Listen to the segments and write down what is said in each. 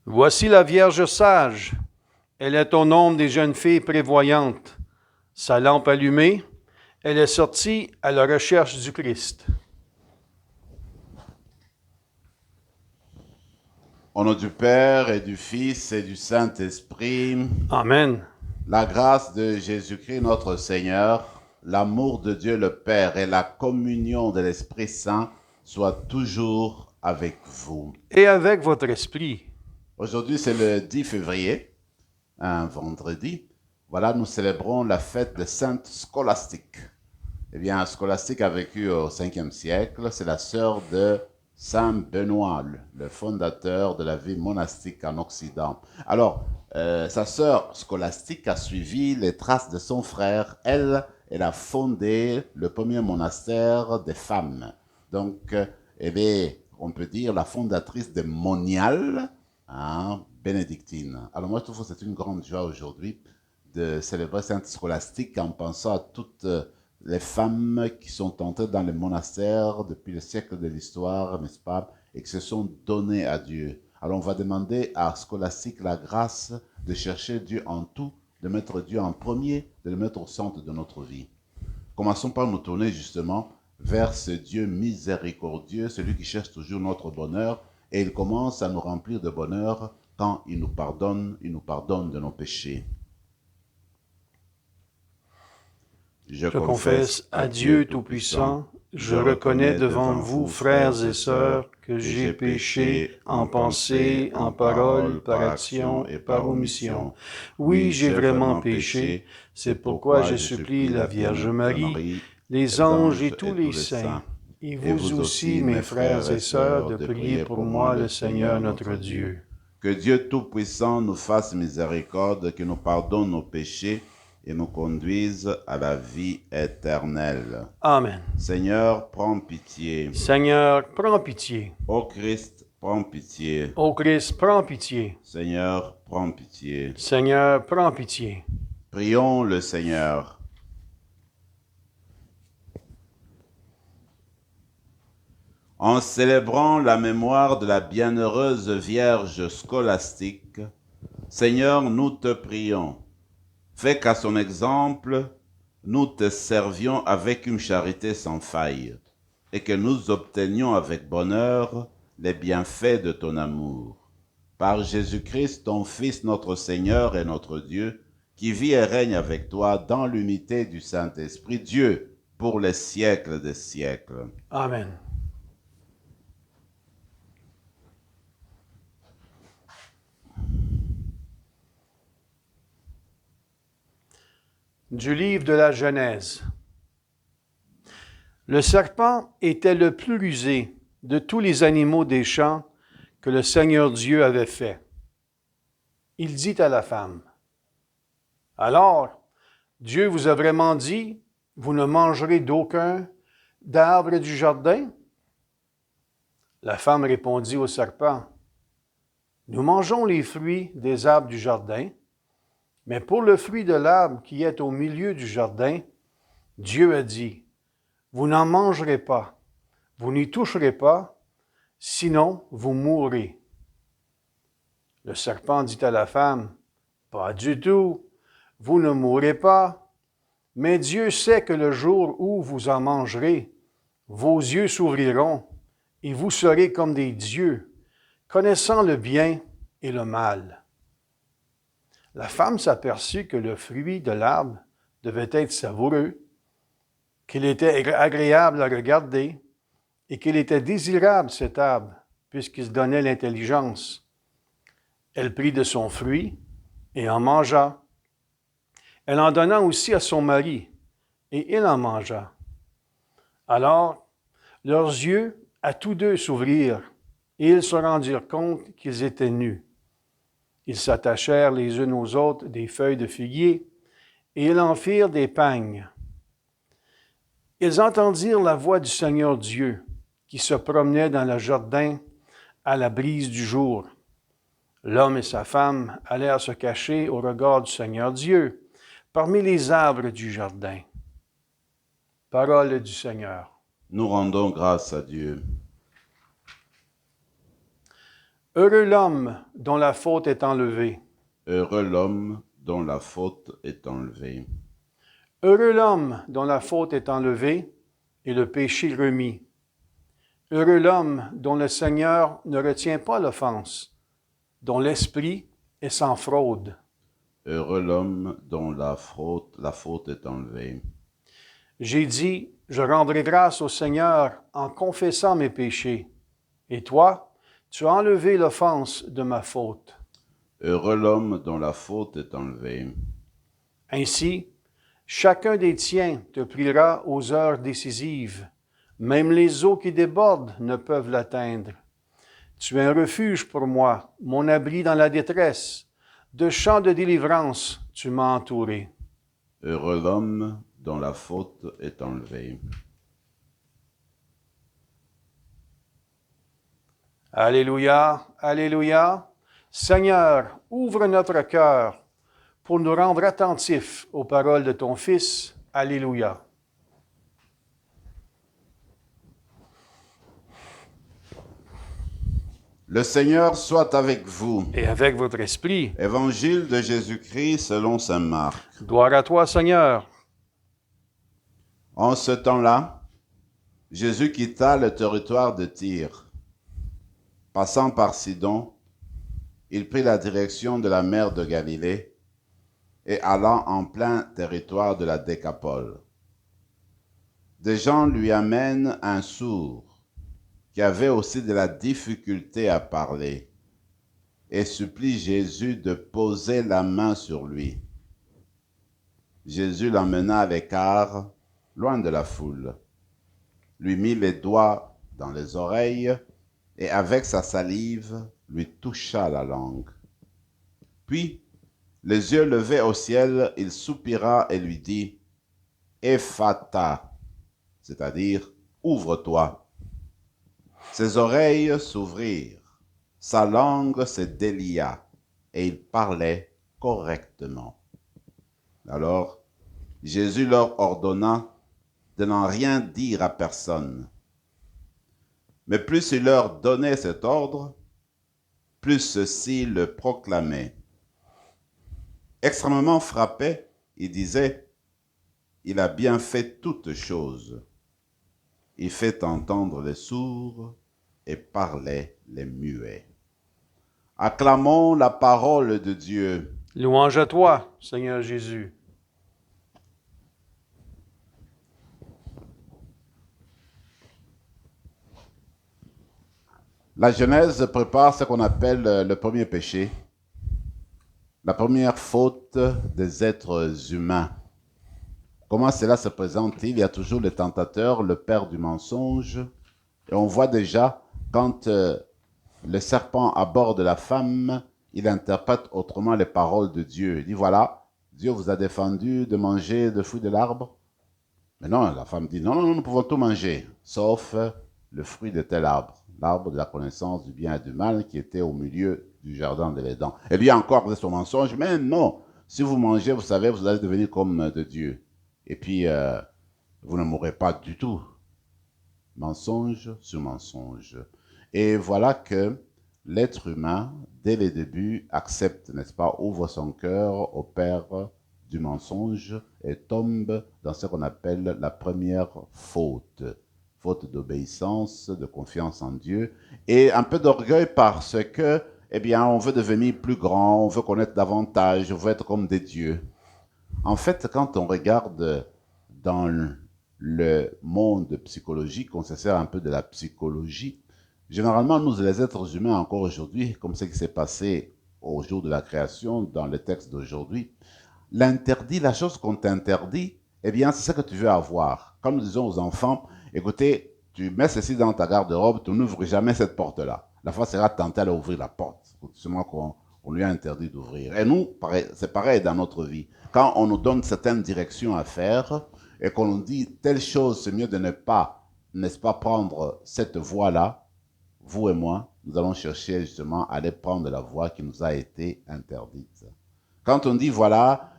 Voici la Vierge sage. Elle est au nombre des jeunes filles prévoyantes. Sa lampe allumée, elle est sortie à la recherche du Christ. Au nom du Père et du Fils et du Saint-Esprit, Amen. la grâce de Jésus-Christ notre Seigneur, l'amour de Dieu le Père et la communion de l'Esprit Saint soient toujours avec vous. Et avec votre esprit. Aujourd'hui, c'est le 10 février, un vendredi. Voilà, nous célébrons la fête de Sainte Scolastique. Eh bien, Scolastique a vécu au 5e siècle. C'est la sœur de Saint Benoît, le fondateur de la vie monastique en Occident. Alors, sa sœur Scolastique a suivi les traces de son frère. Elle a fondé le premier monastère des femmes. Donc, elle est, on peut dire, la fondatrice des moniales bénédictines. Alors moi, je trouve que c'est une grande joie aujourd'hui de célébrer Sainte Scolastique en pensant à toutes les femmes qui sont entrées dans les monastères depuis le siècle de l'histoire, n'est-ce pas, et qui se sont données à Dieu. Alors on va demander à Scolastique la grâce de chercher Dieu en tout, de mettre Dieu en premier, de le mettre au centre de notre vie. Commençons par nous tourner justement vers ce Dieu miséricordieux, celui qui cherche toujours notre bonheur, et il commence à nous remplir de bonheur quand il nous pardonne de nos péchés. Je confesse à Dieu Tout-Puissant, je reconnais devant vous, frères et sœurs, que j'ai péché en pensée, en parole, par action et par omission. Oui, j'ai vraiment péché. C'est pourquoi je supplie la Vierge Marie, les anges et tous les saints, et vous aussi, mes frères et sœurs, de prier pour moi le Seigneur notre Dieu. Que Dieu Tout-Puissant nous fasse miséricorde, qu'il nous pardonne nos péchés et nous conduise à la vie éternelle. Amen. Seigneur, prends pitié. Seigneur, prends pitié. Ô Christ, prends pitié. Ô Christ, prends pitié. Seigneur, prends pitié. Seigneur, prends pitié. Prions le Seigneur. En célébrant la mémoire de la bienheureuse Vierge Scolastique, Seigneur, nous te prions. Fais qu'à son exemple, nous te servions avec une charité sans faille, et que nous obtenions avec bonheur les bienfaits de ton amour. Par Jésus-Christ, ton Fils, notre Seigneur et notre Dieu, qui vit et règne avec toi dans l'unité du Saint-Esprit, Dieu, pour les siècles des siècles. Amen. Du livre de la Genèse. Le serpent était le plus rusé de tous les animaux des champs que le Seigneur Dieu avait fait. Il dit à la femme, « Alors, Dieu vous a vraiment dit, vous ne mangerez d'aucun d'arbre du jardin? » La femme répondit au serpent, « Nous mangeons les fruits des arbres du jardin, mais pour le fruit de l'arbre qui est au milieu du jardin, Dieu a dit, « Vous n'en mangerez pas, vous n'y toucherez pas, sinon vous mourrez. » Le serpent dit à la femme, « Pas du tout, vous ne mourrez pas, mais Dieu sait que le jour où vous en mangerez, vos yeux s'ouvriront et vous serez comme des dieux, connaissant le bien et le mal. » La femme s'aperçut que le fruit de l'arbre devait être savoureux, qu'il était agréable à regarder et qu'il était désirable cet arbre, puisqu'il donnait l'intelligence. Elle prit de son fruit et en mangea. Elle en donna aussi à son mari, et il en mangea. Alors, leurs yeux à tous deux s'ouvrirent, et ils se rendirent compte qu'ils étaient nus. Ils s'attachèrent les unes aux autres des feuilles de figuier, et ils en firent des pagnes. Ils entendirent la voix du Seigneur Dieu, qui se promenait dans le jardin à la brise du jour. L'homme et sa femme allèrent se cacher au regard du Seigneur Dieu, parmi les arbres du jardin. Parole du Seigneur. Nous rendons grâce à Dieu. Heureux l'homme dont la faute est enlevée. Heureux l'homme dont la faute est enlevée. Heureux l'homme dont la faute est enlevée et le péché remis. Heureux l'homme dont le Seigneur ne retient pas l'offense, dont l'esprit est sans fraude. Heureux l'homme dont la faute est enlevée. J'ai dit, je rendrai grâce au Seigneur en confessant mes péchés. Et toi, tu as enlevé l'offense de ma faute. Heureux l'homme dont la faute est enlevée. Ainsi, chacun des tiens te priera aux heures décisives. Même les eaux qui débordent ne peuvent l'atteindre. Tu es un refuge pour moi, mon abri dans la détresse. De chants de délivrance, tu m'as entouré. Heureux l'homme dont la faute est enlevée. Alléluia, Alléluia. Seigneur, ouvre notre cœur pour nous rendre attentifs aux paroles de ton Fils. Alléluia. Le Seigneur soit avec vous. Et avec votre esprit. Évangile de Jésus-Christ selon saint Marc. Gloire à toi, Seigneur. En ce temps-là, Jésus quitta le territoire de Tyr. Passant par Sidon, il prit la direction de la mer de Galilée et allant en plein territoire de la Décapole. Des gens lui amènent un sourd qui avait aussi de la difficulté à parler et supplie Jésus de poser la main sur lui. Jésus l'emmena à l'écart, loin de la foule, lui mit les doigts dans les oreilles et avec sa salive lui toucha la langue. Puis, les yeux levés au ciel, il soupira et lui dit « Ephata », c'est-à-dire « Ouvre-toi ». Ses oreilles s'ouvrirent, sa langue se délia et il parlait correctement. Alors, Jésus leur ordonna de n'en rien dire à personne. Mais plus il leur donnait cet ordre, plus ceux-ci le proclamaient. Extrêmement frappé, il disait, « Il a bien fait toutes choses. Il fait entendre les sourds et parlait les muets. » Acclamons la parole de Dieu. Louange à toi, Seigneur Jésus. La Genèse prépare ce qu'on appelle le premier péché, la première faute des êtres humains. Comment cela se présente-t-il? Il y a toujours le tentateur, le père du mensonge. Et on voit déjà, quand le serpent aborde la femme, il interprète autrement les paroles de Dieu. Il dit, voilà, Dieu vous a défendu de manger de fruits de l'arbre. Mais non, la femme dit, non, nous pouvons tout manger, sauf le fruit de tel arbre, l'arbre de la connaissance du bien et du mal qui était au milieu du jardin de l'Éden. Et lui encore, c'est son mensonge, mais non, si vous mangez, vous savez, vous allez devenir comme de Dieu. Et puis, vous ne mourrez pas du tout. Mensonge sur mensonge. Et voilà que l'être humain, dès le début, accepte, n'est-ce pas, ouvre son cœur au père du mensonge et tombe dans ce qu'on appelle la première faute. Faute d'obéissance, de confiance en Dieu et un peu d'orgueil parce que, eh bien, on veut devenir plus grand, on veut connaître davantage, on veut être comme des dieux. En fait, quand on regarde dans le monde psychologique, on se sert un peu de la psychologie. Généralement, nous, les êtres humains, encore aujourd'hui, comme ce qui s'est passé au jour de la création, dans le texte d'aujourd'hui, l'interdit, la chose qu'on t'interdit, eh bien, c'est ce que tu veux avoir. Comme nous disons aux enfants, écoutez, tu mets ceci dans ta garde-robe, tu n'ouvres jamais cette porte-là. La fois sera tentée à ouvrir la porte, justement qu'on lui a interdit d'ouvrir. Et nous, c'est pareil dans notre vie. Quand on nous donne certaines directions à faire et qu'on nous dit telle chose, c'est mieux de ne pas, n'est-ce pas, prendre cette voie-là, vous et moi, nous allons chercher justement à aller prendre la voie qui nous a été interdite. Quand on dit, voilà,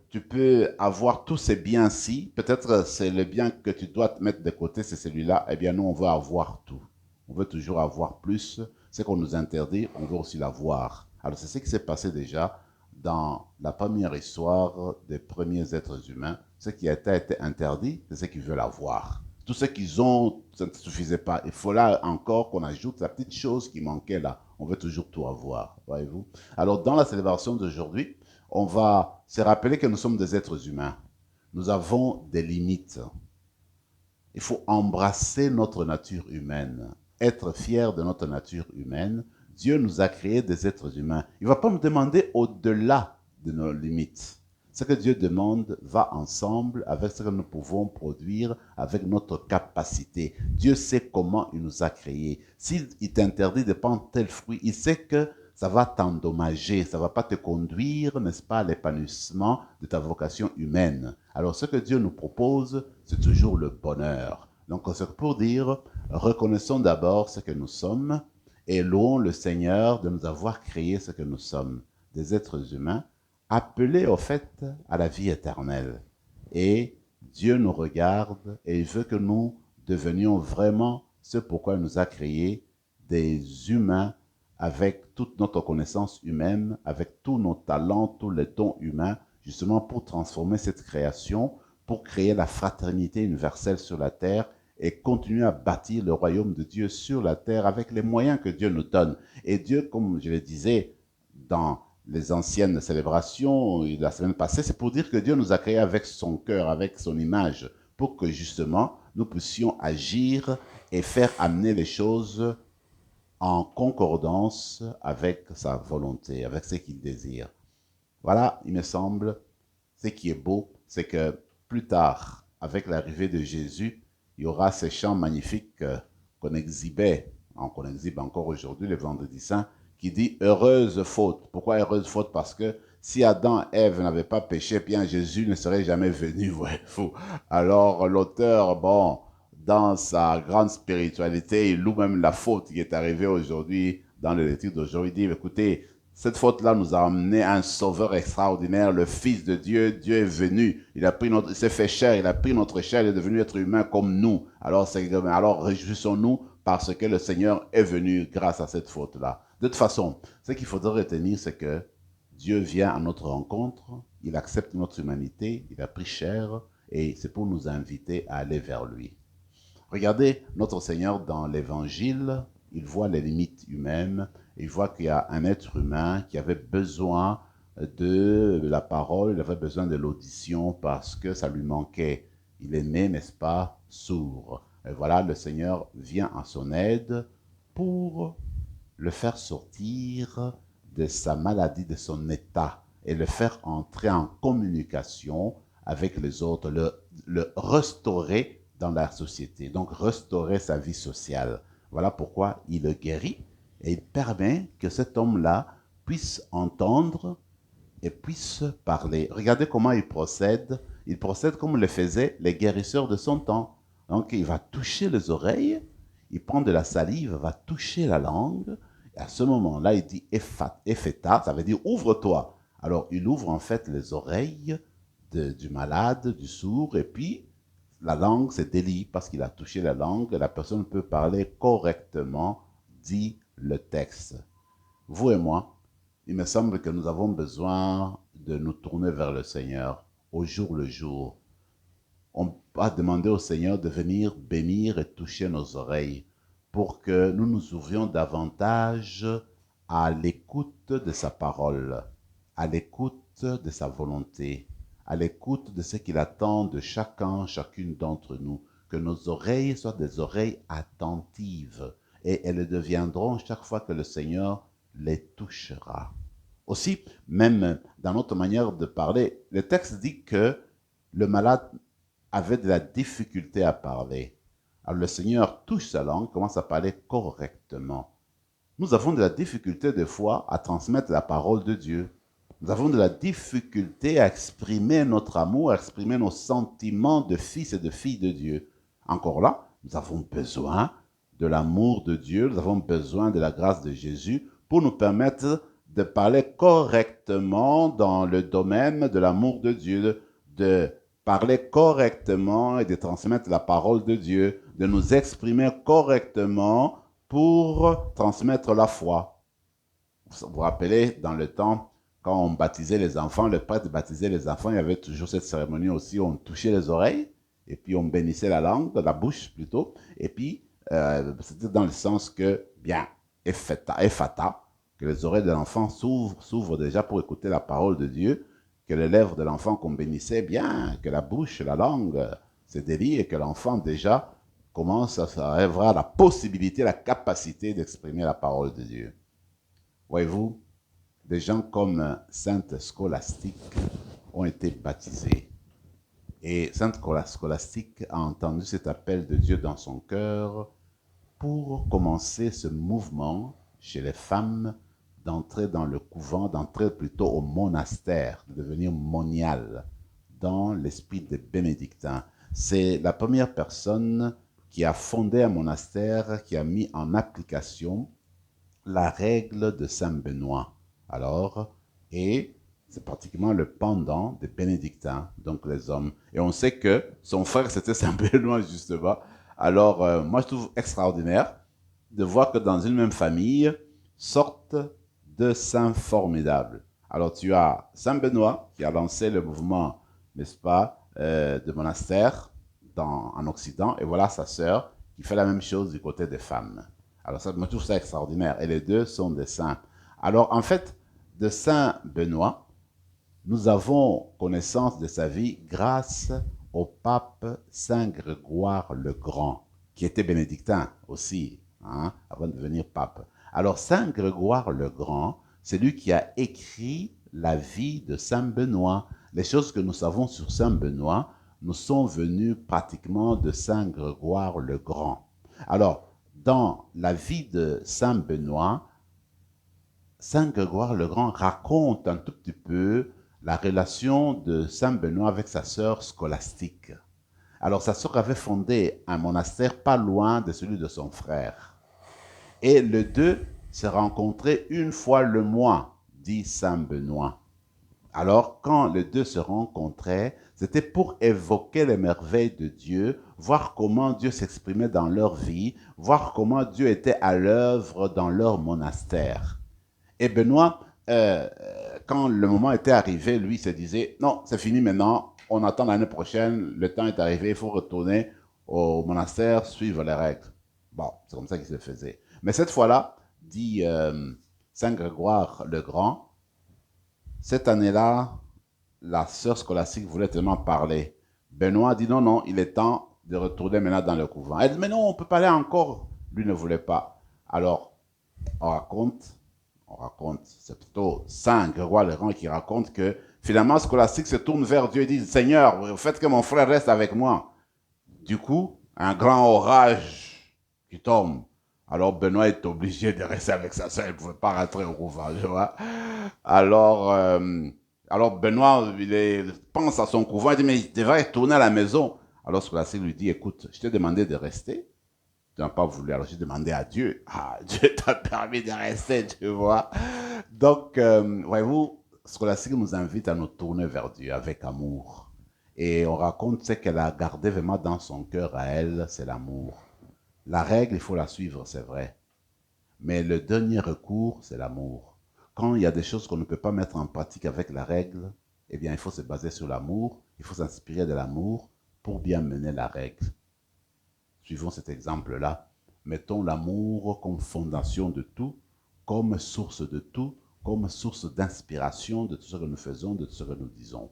tu peux avoir tous ces biens-ci, peut-être c'est le bien que tu dois te mettre de côté, c'est celui-là, eh bien nous, on veut avoir tout. On veut toujours avoir plus, Ce qu'on nous interdit, on veut aussi l'avoir. Alors c'est ce qui s'est passé déjà dans la première histoire des premiers êtres humains. Ce qui a été interdit, c'est ce qu'ils veulent avoir. Tout ce qu'ils ont, ça ne suffisait pas. Il faut là encore qu'on ajoute la petite chose qui manquait là. On veut toujours tout avoir, voyez-vous. Alors dans la célébration d'aujourd'hui, on va se rappeler que nous sommes des êtres humains. Nous avons des limites. Il faut embrasser notre nature humaine, être fier de notre nature humaine. Dieu nous a créés des êtres humains. Il ne va pas nous demander au-delà de nos limites. Ce que Dieu demande va ensemble avec ce que nous pouvons produire, avec notre capacité. Dieu sait comment il nous a créés. S'il t'interdit de prendre tel fruit, il sait que ça va t'endommager, ça ne va pas te conduire, n'est-ce pas, à l'épanouissement de ta vocation humaine. Alors ce que Dieu nous propose, c'est toujours le bonheur. Donc c'est pour dire, reconnaissons d'abord ce que nous sommes et louons le Seigneur de nous avoir créé ce que nous sommes, des êtres humains, appelés au fait à la vie éternelle. Et Dieu nous regarde et il veut que nous devenions vraiment ce pourquoi il nous a créés, des humains avec toute notre connaissance humaine, avec tous nos talents, tous les dons humains, justement pour transformer cette création, pour créer la fraternité universelle sur la terre et continuer à bâtir le royaume de Dieu sur la terre avec les moyens que Dieu nous donne. Et Dieu, comme je le disais dans les anciennes célébrations la semaine passée, c'est pour dire que Dieu nous a créés avec son cœur, avec son image, pour que justement nous puissions agir et faire amener les choses en concordance avec sa volonté, avec ce qu'il désire. Voilà, il me semble, ce qui est beau, c'est que plus tard, avec l'arrivée de Jésus, il y aura ces chants magnifiques qu'on exhibait, qu'on exhibe encore aujourd'hui, le vendredi saint, qui dit « heureuse faute ». Pourquoi heureuse faute? Parce que si Adam et Ève n'avaient pas péché, bien Jésus ne serait jamais venu. Ouais, fou. Alors l'auteur, bon, dans sa grande spiritualité, il loue même la faute qui est arrivée aujourd'hui dans les lectures d'aujourd'hui. Il dit, écoutez, cette faute-là nous a amené un sauveur extraordinaire, le Fils de Dieu. Dieu est venu, il s'est fait chair, il a pris notre chair, il est devenu être humain comme nous. Alors réjouissons-nous parce que le Seigneur est venu grâce à cette faute-là. De toute façon, ce qu'il faudrait retenir, c'est que Dieu vient à notre rencontre, il accepte notre humanité, il a pris chair et c'est pour nous inviter à aller vers lui. Regardez notre Seigneur dans l'Évangile, il voit les limites humaines, il voit qu'il y a un être humain qui avait besoin de la parole, il avait besoin de l'audition parce que ça lui manquait. Il est né, n'est-ce pas, sourd. Et voilà, le Seigneur vient à son aide pour le faire sortir de sa maladie, de son état, et le faire entrer en communication avec les autres, le restaurer dans la société, donc restaurer sa vie sociale. Voilà pourquoi il le guérit et il permet que cet homme-là puisse entendre et puisse parler. Regardez comment il procède. Il procède comme le faisaient les guérisseurs de son temps. Donc il va toucher les oreilles, il prend de la salive, va toucher la langue, et à ce moment-là, il dit Epheta, ça veut dire ouvre-toi. Alors il ouvre en fait les oreilles du malade, du sourd, et puis la langue se délie parce qu'il a touché la langue, et la personne peut parler correctement, dit le texte. Vous et moi, il me semble que nous avons besoin de nous tourner vers le Seigneur au jour le jour. On va demander au Seigneur de venir bénir et toucher nos oreilles pour que nous nous ouvrions davantage à l'écoute de sa parole, à l'écoute de sa volonté, à l'écoute de ce qu'il attend de chacun, chacune d'entre nous, que nos oreilles soient des oreilles attentives et elles deviendront chaque fois que le Seigneur les touchera. Aussi, même dans notre manière de parler, le texte dit que le malade avait de la difficulté à parler. Alors le Seigneur touche sa langue, commence à parler correctement. Nous avons de la difficulté des fois à transmettre la parole de Dieu. Nous avons de la difficulté à exprimer notre amour, à exprimer nos sentiments de fils et de filles de Dieu. Encore là, nous avons besoin de l'amour de Dieu, nous avons besoin de la grâce de Jésus pour nous permettre de parler correctement dans le domaine de l'amour de Dieu, de parler correctement et de transmettre la parole de Dieu, de nous exprimer correctement pour transmettre la foi. Vous vous rappelez, dans le temps, quand on baptisait les enfants, le prêtre baptisait les enfants, il y avait toujours cette cérémonie aussi où on touchait les oreilles, et puis on bénissait la langue, la bouche plutôt, et puis c'était dans le sens que, bien, ephata, que les oreilles de l'enfant s'ouvrent déjà pour écouter la parole de Dieu, que les lèvres de l'enfant qu'on bénissait bien, que la bouche, la langue se délient et que l'enfant déjà commence à avoir la possibilité, la capacité d'exprimer la parole de Dieu. Voyez-vous, des gens comme Sainte Scolastique ont été baptisés. Et Sainte Scolastique a entendu cet appel de Dieu dans son cœur pour commencer ce mouvement chez les femmes d'entrer dans le couvent, d'entrer plutôt au monastère, de devenir moniale dans l'esprit des bénédictins. C'est la première personne qui a fondé un monastère, qui a mis en application la règle de Saint Benoît. Alors, et c'est pratiquement le pendant des bénédictins, donc les hommes. Et on sait que son frère, c'était Saint Benoît, justement. Alors, moi, je trouve extraordinaire de voir que dans une même famille sortent deux saints formidables. Alors, tu as Saint Benoît qui a lancé le mouvement, n'est-ce pas, de monastère en Occident, et voilà sa sœur qui fait la même chose du côté des femmes. Alors, ça, moi, je trouve ça extraordinaire. Et les deux sont des saints. Alors, en fait, de Saint Benoît, nous avons connaissance de sa vie grâce au pape Saint Grégoire le Grand, qui était bénédictin aussi, hein, avant de devenir pape. Alors, Saint Grégoire le Grand, c'est lui qui a écrit la vie de Saint Benoît. Les choses que nous savons sur Saint Benoît nous sont venues pratiquement de Saint Grégoire le Grand. Alors, dans la vie de Saint Benoît, Saint Grégoire le Grand raconte un tout petit peu la relation de Saint Benoît avec sa sœur Scolastique. Alors, sa sœur avait fondé un monastère pas loin de celui de son frère. Et les deux se rencontraient une fois le mois, dit Saint Benoît. Alors, quand les deux se rencontraient, c'était pour évoquer les merveilles de Dieu, voir comment Dieu s'exprimait dans leur vie, voir comment Dieu était à l'œuvre dans leur monastère. Et Benoît, quand le moment était arrivé, lui se disait, non, c'est fini maintenant, on attend l'année prochaine, le temps est arrivé, il faut retourner au monastère, suivre les règles. Bon, c'est comme ça qu'il se faisait. Mais cette fois-là, dit Saint Grégoire le Grand, cette année-là, la sœur Scolastique voulait tellement parler. Benoît dit non, non, il est temps de retourner maintenant dans le couvent. Elle dit, mais non, on ne peut pas aller encore. Lui ne voulait pas. Alors, on raconte, c'est plutôt Saint Grégoire le Grand qui raconte que finalement Scolastique se tourne vers Dieu et dit, Seigneur, faites que mon frère reste avec moi. Du coup, un grand orage qui tombe. Alors Benoît est obligé de rester avec sa sœur, il ne pouvait pas rentrer au couvent, tu vois. Alors Benoît, pense à son couvent, il dit, mais il devrait retourner à la maison. Alors Scolastique lui dit, écoute, je t'ai demandé de rester, tu n'as pas voulu, alors j'ai demandé à Dieu. Ah, Dieu t'a permis de rester, tu vois. Donc, voyez-vous, Scolastique nous invite à nous tourner vers Dieu avec amour. Et on raconte ce qu'elle a gardé vraiment dans son cœur à elle, c'est l'amour. La règle, il faut la suivre, c'est vrai. Mais le dernier recours, c'est l'amour. Quand il y a des choses qu'on ne peut pas mettre en pratique avec la règle, eh bien, il faut se baser sur l'amour, il faut s'inspirer de l'amour pour bien mener la règle. Suivons cet exemple-là. Mettons l'amour comme fondation de tout, comme source de tout, comme source d'inspiration de tout ce que nous faisons, de tout ce que nous disons.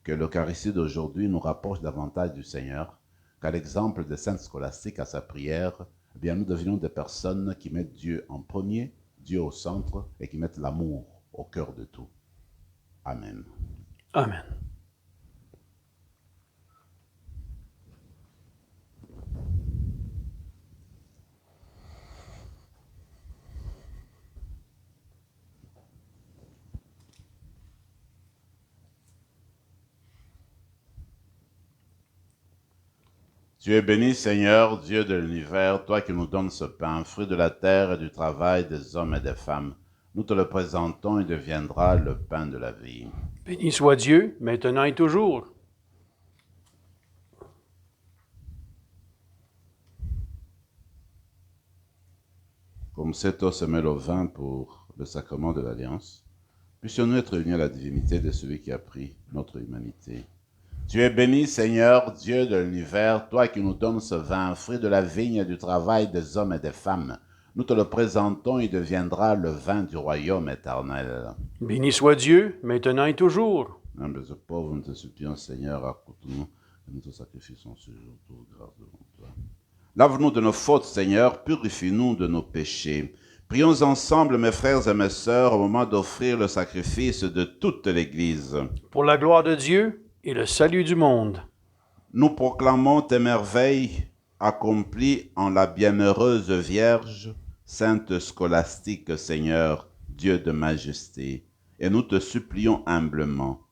Que l'Eucharistie d'aujourd'hui nous rapproche davantage du Seigneur, qu'à l'exemple de Sainte Scolastique à sa prière, eh bien, nous devenons des personnes qui mettent Dieu en premier, Dieu au centre, et qui mettent l'amour au cœur de tout. Amen. Amen. Tu es béni, Seigneur, Dieu de l'univers, toi qui nous donnes ce pain, fruit de la terre et du travail des hommes et des femmes. Nous te le présentons et deviendra le pain de la vie. Béni soit Dieu, maintenant et toujours. Comme cet eau se mêle au vin pour le sacrement de l'Alliance, puissions-nous être unis à la divinité de celui qui a pris notre humanité. Tu es béni, Seigneur, Dieu de l'univers, toi qui nous donnes ce vin, fruit de la vigne et du travail des hommes et des femmes. Nous te le présentons, il deviendra le vin du royaume éternel. Béni soit Dieu, maintenant et toujours. Humbles et pauvres, nous te supplions, Seigneur, écoute-nous et nous te sacrifions ce jour toute grâce devant toi. Lave-nous de nos fautes, Seigneur, purifie-nous de nos péchés. Prions ensemble, mes frères et mes sœurs, au moment d'offrir le sacrifice de toute l'Église. Pour la gloire de Dieu et le salut du monde. Nous proclamons tes merveilles accomplies en la bienheureuse Vierge, Sainte Scolastique, Seigneur, Dieu de majesté, et nous te supplions humblement,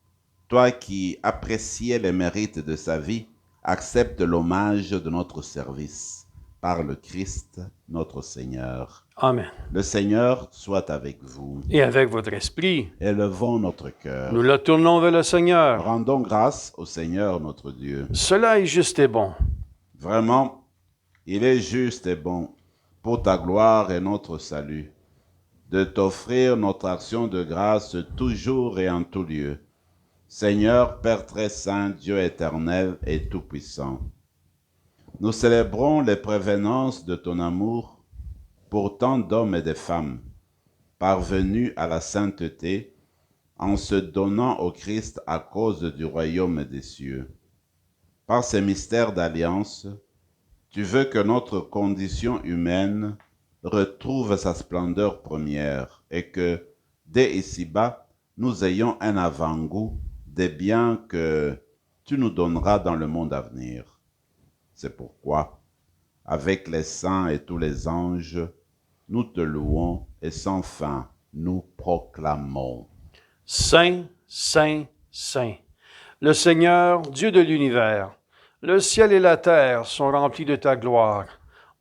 toi qui appréciais les mérites de sa vie, accepte l'hommage de notre service, par le Christ, notre Seigneur. Amen. Le Seigneur soit avec vous. Et avec votre esprit, Élevons notre cœur. nous le tournons vers le Seigneur. Rendons grâce au Seigneur notre Dieu. Cela est juste et bon. Vraiment, il est juste et bon, pour ta gloire et notre salut, de t'offrir notre action de grâce toujours et en tout lieu. Seigneur, Père très saint, Dieu éternel et tout-puissant, nous célébrons les prévenances de ton amour pour tant d'hommes et de femmes, parvenus à la sainteté en se donnant au Christ à cause du royaume des cieux. Par ces mystères d'alliance, tu veux que notre condition humaine retrouve sa splendeur première et que, dès ici-bas, nous ayons un avant-goût des biens que tu nous donneras dans le monde à venir. C'est pourquoi, avec les saints et tous les anges, nous te louons et sans fin nous proclamons. Saint, Saint, Saint, le Seigneur, Dieu de l'univers, le ciel et la terre sont remplis de ta gloire.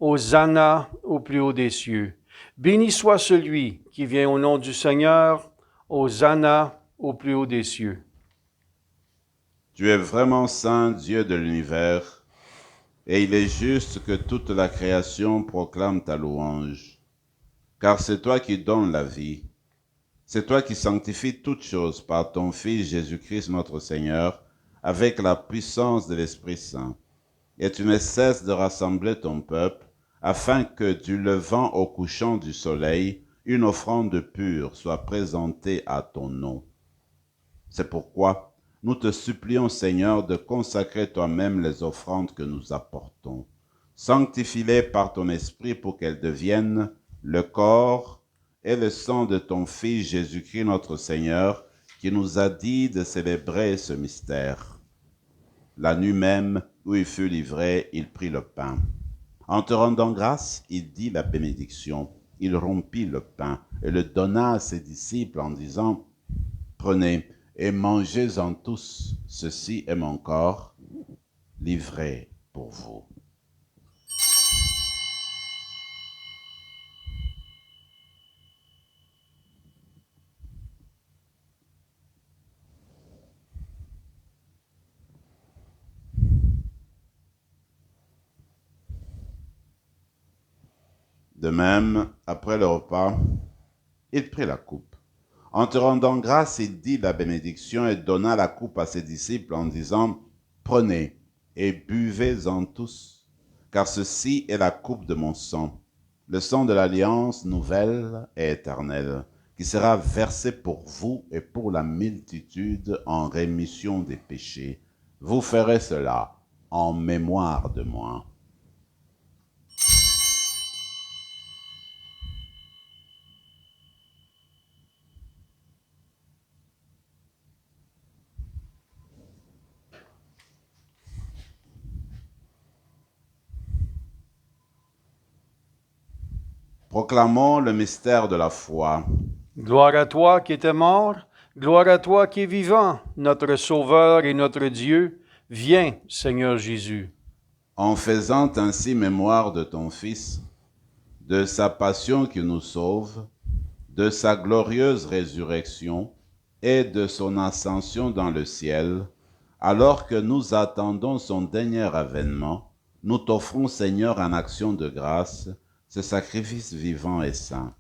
Hosanna au plus haut des cieux. Béni soit celui qui vient au nom du Seigneur. Hosanna au plus haut des cieux. Tu es vraiment saint, Dieu de l'univers, et il est juste que toute la création proclame ta louange, car c'est toi qui donnes la vie. C'est toi qui sanctifies toutes choses par ton Fils Jésus-Christ notre Seigneur, avec la puissance de l'Esprit Saint. Et tu ne cesses de rassembler ton peuple, afin que du levant au couchant du soleil, une offrande pure soit présentée à ton nom. C'est pourquoi nous te supplions, Seigneur, de consacrer toi-même les offrandes que nous apportons. Sanctifie-les par ton Esprit pour qu'elles deviennent le corps et le sang de ton Fils Jésus-Christ notre Seigneur, qui nous a dit de célébrer ce mystère. La nuit même où il fut livré, il prit le pain. En te rendant grâce, il dit la bénédiction. Il rompit le pain et le donna à ses disciples en disant, « Prenez et mangez-en tous, ceci est mon corps, livré pour vous. » De même, après le repas, il prit la coupe. En te rendant grâce, il dit la bénédiction et donna la coupe à ses disciples en disant, « Prenez et buvez-en tous, car ceci est la coupe de mon sang, le sang de l'alliance nouvelle et éternelle, qui sera versé pour vous et pour la multitude en rémission des péchés. Vous ferez cela en mémoire de moi. » Proclamons le mystère de la foi. Gloire à toi qui étais mort, gloire à toi qui es vivant, notre Sauveur et notre Dieu. Viens, Seigneur Jésus. En faisant ainsi mémoire de ton Fils, de sa passion qui nous sauve, de sa glorieuse résurrection et de son ascension dans le ciel, alors que nous attendons son dernier avènement, nous t'offrons, Seigneur, en action de grâce, ce sacrifice vivant et saint.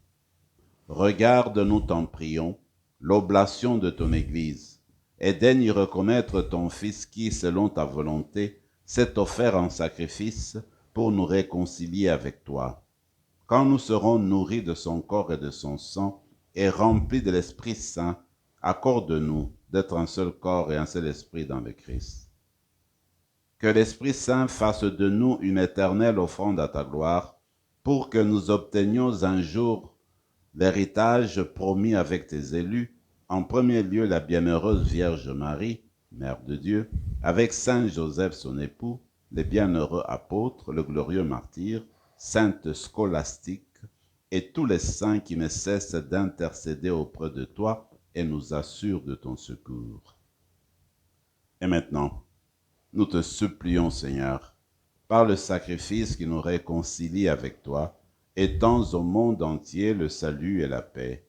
Regarde-nous, t'en prions, l'oblation de ton Église, et daigne y reconnaître ton Fils qui, selon ta volonté, s'est offert en sacrifice pour nous réconcilier avec toi. Quand nous serons nourris de son corps et de son sang, et remplis de l'Esprit Saint, accorde-nous d'être un seul corps et un seul esprit dans le Christ. Que l'Esprit Saint fasse de nous une éternelle offrande à ta gloire, pour que nous obtenions un jour l'héritage promis avec tes élus, en premier lieu la bienheureuse Vierge Marie, Mère de Dieu, avec Saint Joseph son époux, les bienheureux apôtres, le glorieux martyr, Sainte Scolastique, et tous les saints qui ne cessent d'intercéder auprès de toi et nous assurent de ton secours. Et maintenant, nous te supplions, Seigneur, par le sacrifice qui nous réconcilie avec toi, étends au monde entier le salut et la paix.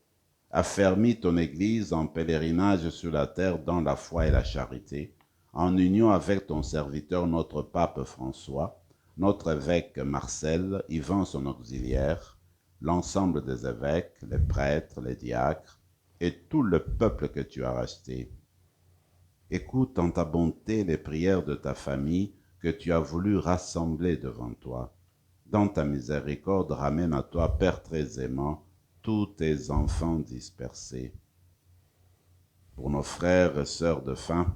Affermis ton Église en pèlerinage sur la terre dans la foi et la charité, en union avec ton serviteur notre pape François, notre évêque Marcel, Yvan son auxiliaire, l'ensemble des évêques, les prêtres, les diacres, et tout le peuple que tu as racheté. Écoute en ta bonté les prières de ta famille que tu as voulu rassembler devant toi. Dans ta miséricorde, ramène à toi, Père très aimant, tous tes enfants dispersés. Pour nos frères et sœurs de faim,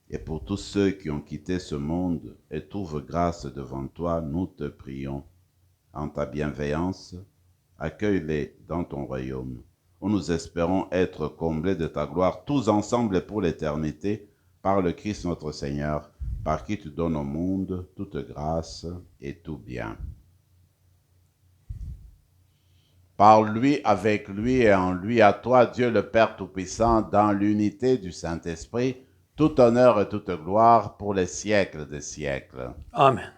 et pour tous ceux qui ont quitté ce monde et trouvent grâce devant toi, nous te prions. En ta bienveillance, accueille-les dans ton royaume, où nous espérons être comblés de ta gloire, tous ensemble et pour l'éternité, par le Christ notre Seigneur, par qui tu donnes au monde toute grâce et tout bien. Par lui, avec lui et en lui, à toi, Dieu le Père Tout-Puissant, dans l'unité du Saint-Esprit, tout honneur et toute gloire pour les siècles des siècles. Amen.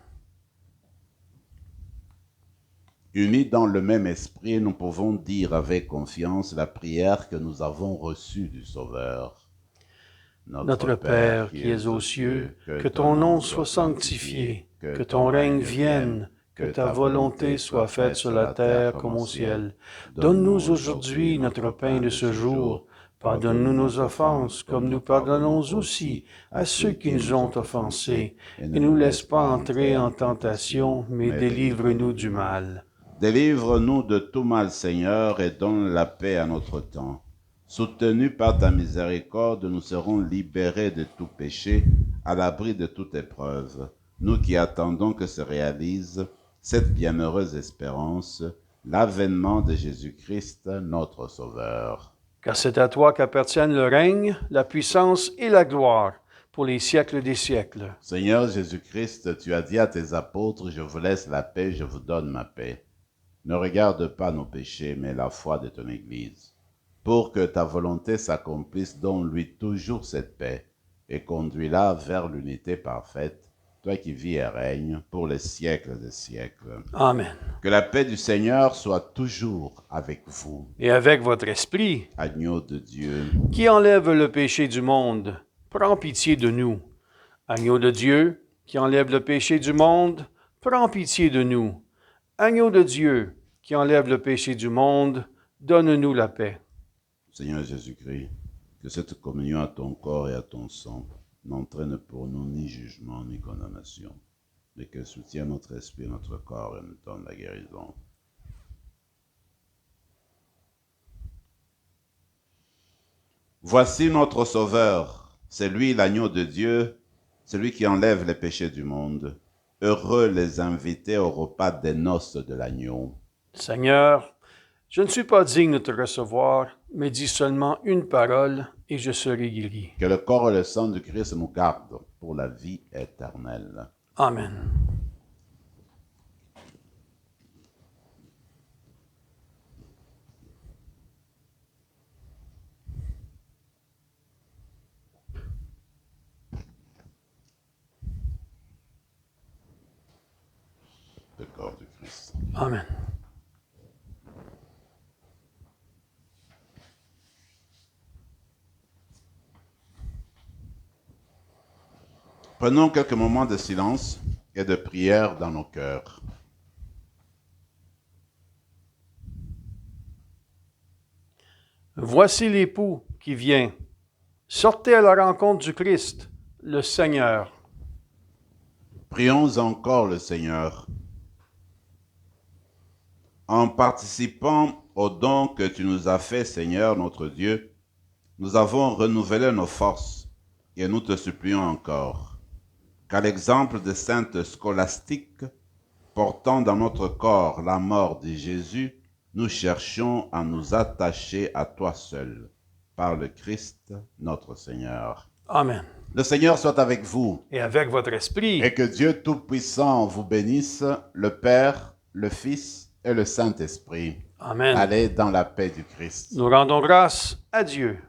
Unis dans le même esprit, nous pouvons dire avec confiance la prière que nous avons reçue du Sauveur. Notre Père qui es aux cieux, que ton nom soit sanctifié, que ton règne vienne, que ta volonté soit faite sur la terre comme au ciel. Donne-nous aujourd'hui notre pain de ce jour. Pardonne-nous nos offenses, comme nous pardonnons aussi à ceux qui nous ont offensés. Et ne nous laisse pas entrer en tentation, mais délivre-nous du mal. Délivre-nous de tout mal, Seigneur, et donne la paix à notre temps. Soutenus par ta miséricorde, nous serons libérés de tout péché, à l'abri de toute épreuve. Nous qui attendons que se réalise cette bienheureuse espérance, l'avènement de Jésus-Christ, notre Sauveur. Car c'est à toi qu'appartiennent le règne, la puissance et la gloire pour les siècles des siècles. Seigneur Jésus-Christ, tu as dit à tes apôtres, je vous laisse la paix, je vous donne ma paix. Ne regarde pas nos péchés, mais la foi de ton Église, pour que ta volonté s'accomplisse, donne-lui toujours cette paix, et conduis-la vers l'unité parfaite, toi qui vis et règnes pour les siècles des siècles. Amen. Que la paix du Seigneur soit toujours avec vous. Et avec votre esprit, Agneau de Dieu, qui enlève le péché du monde, prends pitié de nous. Agneau de Dieu, qui enlève le péché du monde, prends pitié de nous. Agneau de Dieu, qui enlève le péché du monde, donne-nous la paix. Seigneur Jésus-Christ, que cette communion à ton corps et à ton sang n'entraîne pour nous ni jugement ni condamnation, mais qu'elle soutienne notre esprit et notre corps et nous donne la guérison. Voici notre Sauveur, c'est lui l'agneau de Dieu, celui qui enlève les péchés du monde. Heureux les invités au repas des noces de l'agneau. Seigneur, je ne suis pas digne de te recevoir, mais dis seulement une parole et je serai guéri. Que le corps et le sang du Christ nous gardent pour la vie éternelle. Amen. Le corps du Christ. Amen. Prenons quelques moments de silence et de prière dans nos cœurs. Voici l'époux qui vient. Sortez à la rencontre du Christ, le Seigneur. Prions encore le Seigneur. En participant au don que tu nous as fait, Seigneur notre Dieu, nous avons renouvelé nos forces et nous te supplions encore qu'à l'exemple de sainte Scolastique, portant dans notre corps la mort de Jésus, nous cherchions à nous attacher à toi seul, par le Christ notre Seigneur. Amen. Le Seigneur soit avec vous Et avec votre esprit. et que Dieu Tout-Puissant vous bénisse, le Père, le Fils et le Saint-Esprit. Amen. Allez dans la paix du Christ. Nous rendons grâce à Dieu.